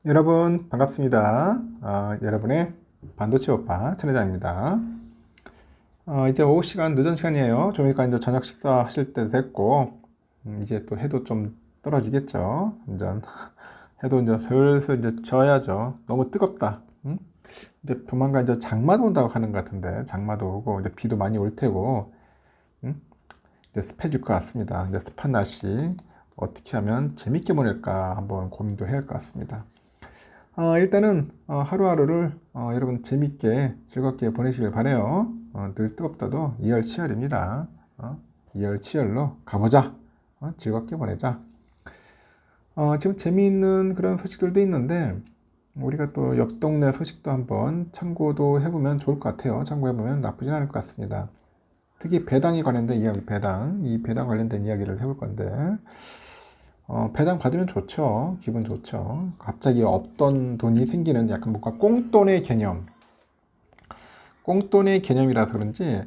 여러분 반갑습니다. 여러분의 반도체 오빠 천회장입니다. 이제 오후 시간 늦은 시간이에요. 좀 이따 이제 저녁 식사 하실 때 됐고 이제 또 해도 좀 떨어지겠죠. 이제 해도 이제 슬슬 이제 져야죠. 너무 뜨겁다. 응? 이제 조만간 이제 장마도 온다고 하는 것 같은데 장마도 오고 이제 비도 많이 올 테고 응? 이제 습해질 것 같습니다. 이제 습한 날씨 어떻게 하면 재밌게 보낼까 한번 고민도 해야 할 것 같습니다. 일단은 하루하루를 여러분 재밌게 즐겁게 보내시길 바래요. 늘 뜨겁다도 이열치열입니다. 이열치열로 가보자. 즐겁게 보내자. 지금 재미있는 그런 소식들도 있는데 우리가 또 옆 동네 소식도 한번 참고도 해보면 좋을 것 같아요. 참고해보면 나쁘진 않을 것 같습니다. 특히 배당에 관련된 이야기, 이 배당 관련된 이야기를 해볼 건데 배당 받으면 좋죠. 기분 좋죠. 갑자기 없던 돈이 생기는 약간 뭔가 꽁돈의 개념. 꽁돈의 개념이라서 그런지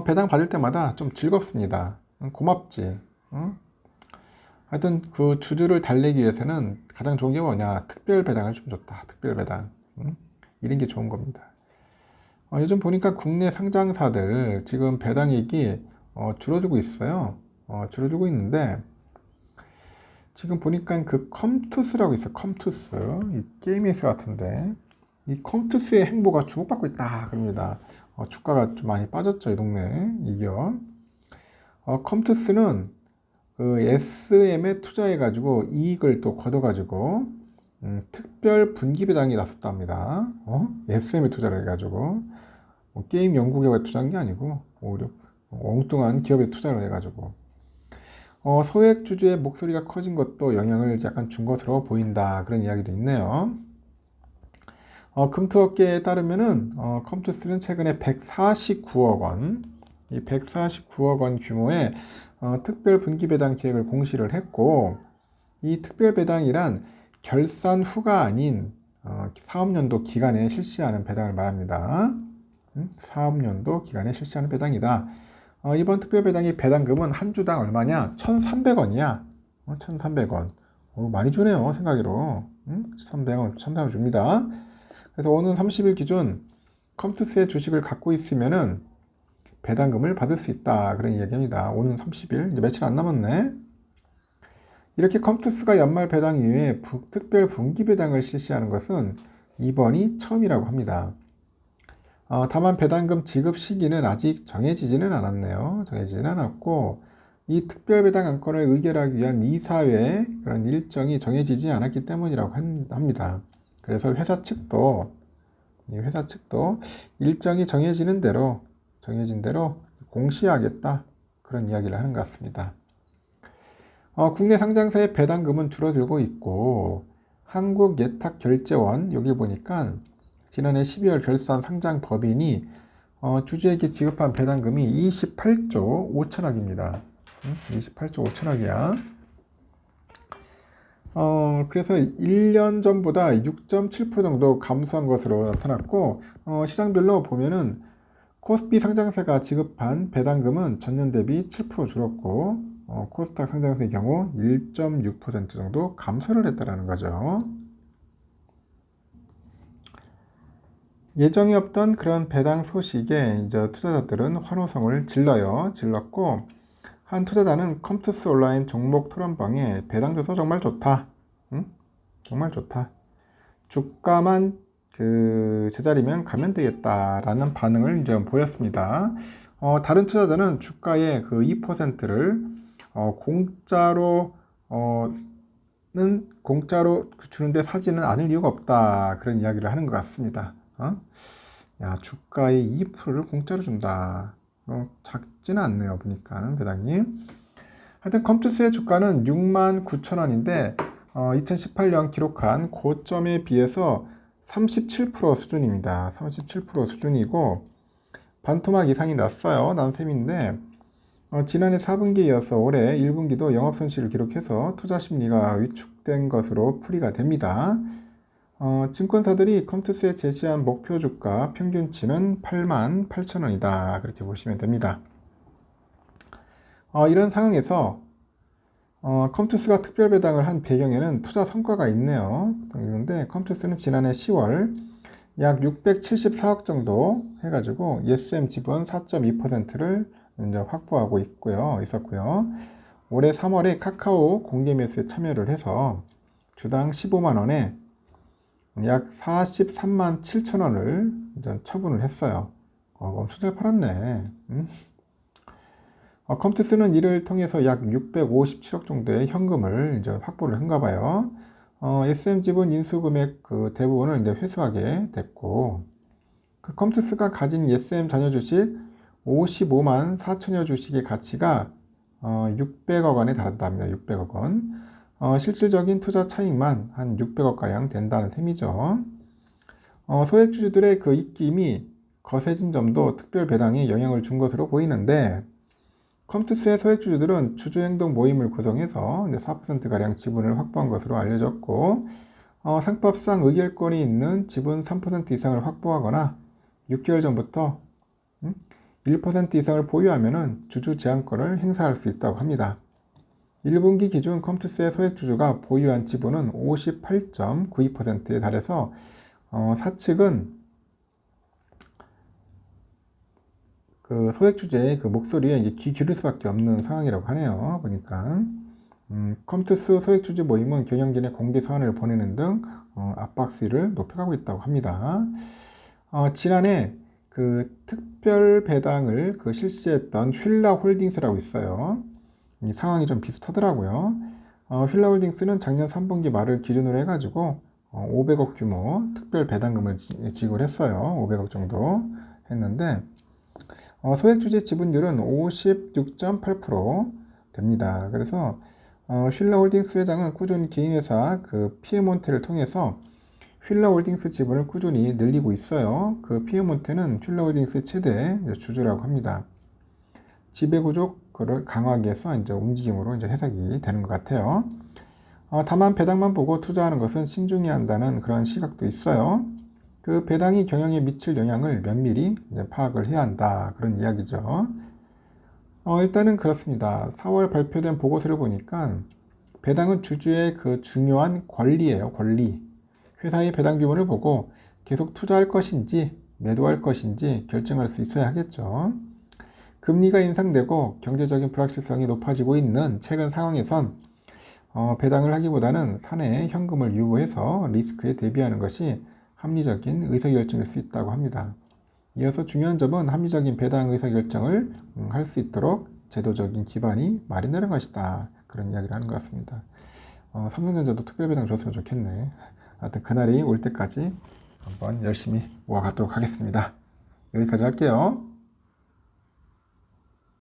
배당 받을 때마다 좀 즐겁습니다. 고맙지. 하여튼 그 주주를 달래기 위해서는 가장 좋은 게 뭐냐. 특별 배당을 좀 줬다. 특별 배당. 이런 게 좋은 겁니다. 요즘 보니까 국내 상장사들 지금 배당액이 줄어들고 있어요. 줄어들고 있는데 지금 보니까 그 컴투스라고 있어. 컴투스. 이 게임 회사 같은데 이 컴투스의 행보가 주목받고 있다. 그럽니다. 주가가 좀 많이 빠졌죠. 이 동네 이 기업. 컴투스는 그 SM에 투자해가지고 이익을 또 걷어가지고 특별 분기 배당이 나섰답니다. SM에 투자를 해가지고 뭐 게임 연구기업에 투자한 게 아니고 오히려 엉뚱한 기업에 투자를 해가지고 소액 주주의 목소리가 커진 것도 영향을 약간 준 것으로 보인다. 그런 이야기도 있네요. 금투업계에 따르면은 컴투스는 최근에 149억 원, 이 149억 원 규모의 특별 분기 배당 계획을 공시를 했고, 이 특별 배당이란 결산 후가 아닌 사업연도 기간에 실시하는 배당을 말합니다. 사업연도 기간에 실시하는 배당이다. 이번 특별배당이 배당금은 한 주당 얼마냐? 1,300원이야. 1,300원. 많이 주네요, 생각으로. 1,300원 줍니다. 그래서 오는 30일 기준 컴투스의 주식을 갖고 있으면은 배당금을 받을 수 있다. 그런 이야기입니다. 오는 30일, 이제 며칠 안 남았네. 이렇게 컴투스가 연말 배당 이후에 특별 분기 배당을 실시하는 것은 이번이 처음이라고 합니다. 다만 배당금 지급 시기는 아직 정해지지는 않았네요. 정해지지는 않았고 이 특별배당 안건을 의결하기 위한 이사회의 그런 일정이 정해지지 않았기 때문이라고 합니다. 그래서 회사 측도 일정이 정해진 대로 공시하겠다. 그런 이야기를 하는 것 같습니다. 국내 상장사의 배당금은 줄어들고 있고 한국예탁결제원 여기 보니까 지난해 12월 결산 상장 법인이 주주에게 지급한 배당금이 28조 5천억입니다. 28조 5천억이야. 그래서 1년 전보다 6.7% 정도 감소한 것으로 나타났고 시장별로 보면은 코스피 상장사가 지급한 배당금은 전년 대비 7% 줄었고 코스닥 상장사의 경우 1.6% 정도 감소를 했다는 거죠. 예정이 없던 그런 배당 소식에 이제 투자자들은 환호성을 질렀고 한 투자자는 컴투스 온라인 종목 토론방에 배당 줘서 정말 좋다. 정말 좋다. 주가만 그 제자리면 가면 되겠다라는 반응을 이제 보였습니다. 다른 투자자는 주가의 그 2%를 공짜로 주는데 사지는 않을 이유가 없다. 그런 이야기를 하는 것 같습니다. 야, 주가의 2%를 공짜로 준다. 작지는 않네요. 보니까 배당이. 하여튼 컴투스의 주가는 69,000원인데 2018년 기록한 고점에 비해서 37% 수준입니다. 37% 수준이고 반토막 이상이 난 셈인데 지난해 4분기에 이어서 올해 1분기도 영업손실을 기록해서 투자 심리가 위축된 것으로 풀이가 됩니다. 증권사들이 컴투스에 제시한 목표 주가 평균치는 88,000원이다. 그렇게 보시면 됩니다. 이런 상황에서 컴투스가 특별 배당을 한 배경에는 투자 성과가 있네요. 그런데 컴투스는 지난해 10월 약 674억 정도 해가지고 ESM 지분 4.2%를 이제 확보하고 있었고요. 올해 3월에 카카오 공개 매수에 참여를 해서 주당 15만 원에 약 43만 7천 원을 이제 처분을 했어요. 엄청 잘 팔았네. 컴투스는 이를 통해서 약 657억 정도의 현금을 이제 확보를 한가 봐요. SM 지분 인수 금액 그 대부분을 이제 회수하게 됐고, 그 컴투스가 가진 SM 잔여 주식 55만 4천여 주식의 가치가 600억 원에 달한답니다. 600억 원. 실질적인 투자 차익만 한 600억 가량 된다는 셈이죠. 소액주주들의 그 입김이 거세진 점도 특별 배당에 영향을 준 것으로 보이는데, 컴투스의 소액주주들은 주주행동 모임을 구성해서 4%가량 지분을 확보한 것으로 알려졌고, 상법상 의결권이 있는 지분 3% 이상을 확보하거나 6개월 전부터 1% 이상을 보유하면 주주 제한권을 행사할 수 있다고 합니다. 1분기 기준 컴투스의 소액주주가 보유한 지분은 58.92%에 달해서 사측은 그 소액주주의 그 목소리에 이제 귀 기울일 수밖에 없는 상황이라고 하네요. 보니까 컴투스 소액주주 모임은 경영진에 공개 서한을 보내는 등 압박 수위를 높여가고 있다고 합니다. 지난해 그 특별 배당을 그 실시했던 휠라홀딩스라고 있어요. 이 상황이 좀 비슷하더라고요. 휠라홀딩스는 작년 3분기 말을 기준으로 해가지고 500억 규모 특별 배당금을 지급했어요. 500억 정도 했는데 소액주주 지분율은 56.8% 됩니다. 그래서 휠라홀딩스 회장은 꾸준히 개인회사 그 피에몬테를 통해서 휠라홀딩스 지분을 꾸준히 늘리고 있어요. 그 피에몬테는 휠라홀딩스 최대 주주라고 합니다. 지배구조를 강화하기 위해서 이제 움직임으로 이제 해석이 되는 것 같아요. 다만 배당만 보고 투자하는 것은 신중해야 한다는 그런 시각도 있어요. 그 배당이 경영에 미칠 영향을 면밀히 이제 파악을 해야 한다. 그런 이야기죠. 일단은 그렇습니다. 4월 발표된 보고서를 보니까 배당은 주주의 그 중요한 권리예요. 권리. 회사의 배당 규모를 보고 계속 투자할 것인지 매도할 것인지 결정할 수 있어야 하겠죠. 금리가 인상되고 경제적인 불확실성이 높아지고 있는 최근 상황에선 배당을 하기보다는 사내에 현금을 유보해서 리스크에 대비하는 것이 합리적인 의사결정일 수 있다고 합니다. 이어서 중요한 점은 합리적인 배당 의사결정을 할 수 있도록 제도적인 기반이 마련되는 것이다. 그런 이야기를 하는 것 같습니다. 삼성전자도 특별배당 줬으면 좋겠네. 하여튼 그날이 올 때까지 한번 열심히 모아가도록 하겠습니다. 여기까지 할게요.